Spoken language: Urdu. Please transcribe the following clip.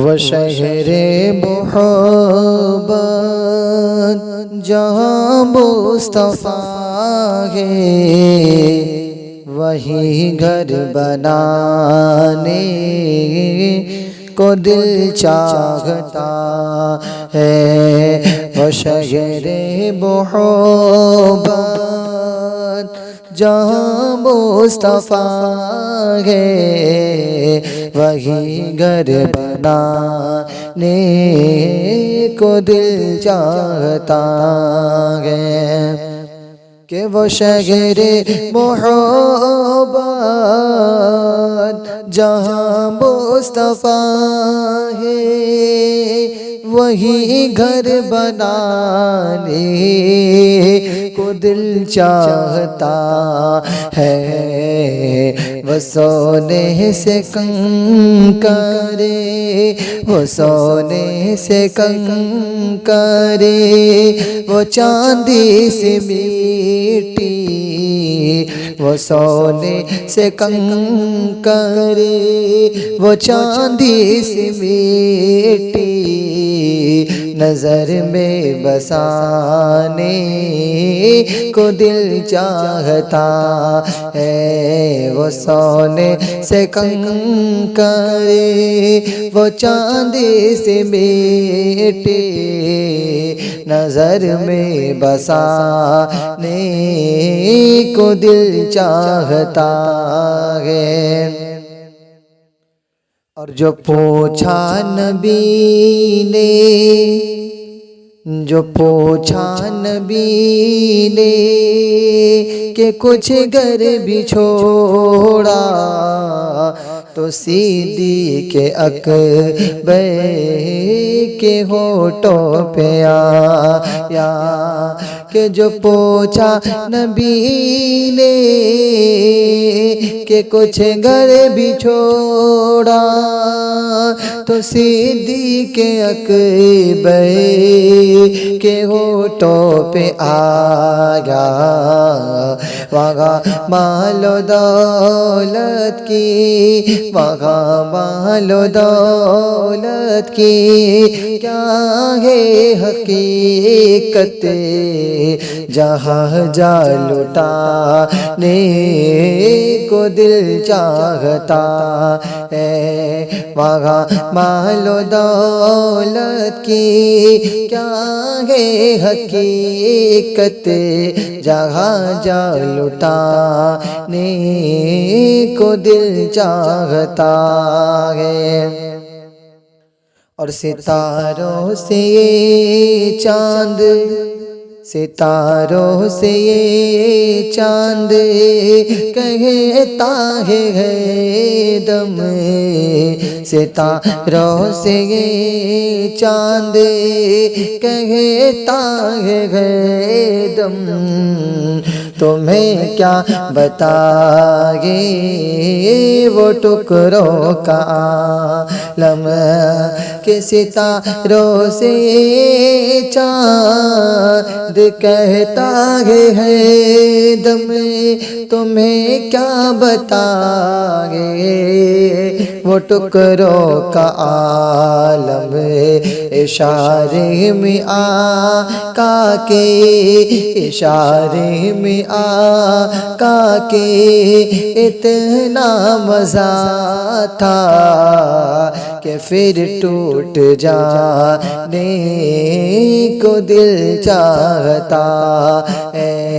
وہ شہر محبت جہاں مصطفیٰ ہے، وہی گھر بنانے کو دل چاہتا ہے۔ وہ شہر محبت جہاں مصطفیٰ ہے، وہی گھر بنانے کو دل چاہتا ہے کہ وہ شہر محبت جہاں مصطفیٰ ہے، وہی گھر بنانے کو دل چاہتا ہے۔ وہ سونے سے کنکرے، وہ سونے سے کنکرے، وہ چاندی سے میٹی، وہ سونے سے کنکرے، وہ چاندی سے میٹی، نظر میں بسانے کو دل چاہتا ہے۔ وہ سونے سے کنکرے، وہ چاندی سے میٹی، نظر میں بسانے کو دل چاہتا ہے۔ اور جو پوچھا نبی نے، جو پوچھا نبی نے کہ کچھ گھر بھی چھوڑا، تو صدیق اکبر کے ہونٹوں پہ آیا کہ جو پوچھا نبی نے کہ کچھ گھر بھی چھوڑا، تو صدیق اکبر کے ہونٹوں پہ آیا۔ وہاں مال و دولت کی، وہاں مال و دولت کی کیا ہے حقیقت، جہاں جا لٹانے کو دل چاہتا ہے۔ وہاں مال و دولت کی کیا ہے حقیقت، جہاں جا لٹانے کو دل چاہتا ہے۔ اور ستاروں سے یہ چاند، ستاروں سے یہ چاند کہتا ہے دم، ستاروں سے یہ چاند کہتا ہے دم، تمہیں کیا بتائے وہ ٹکڑوں کا عالم، کہ ستاروں سے چاند کہتا ہے دم، تمہیں کیا بتائے وہ ٹکڑوں کا عالم۔ اشارے میں آقا کے، اشارے میں آقا کے اتنا مزہ تھا کہ پھر ٹوٹ جانے کو دل چاہتا ہے۔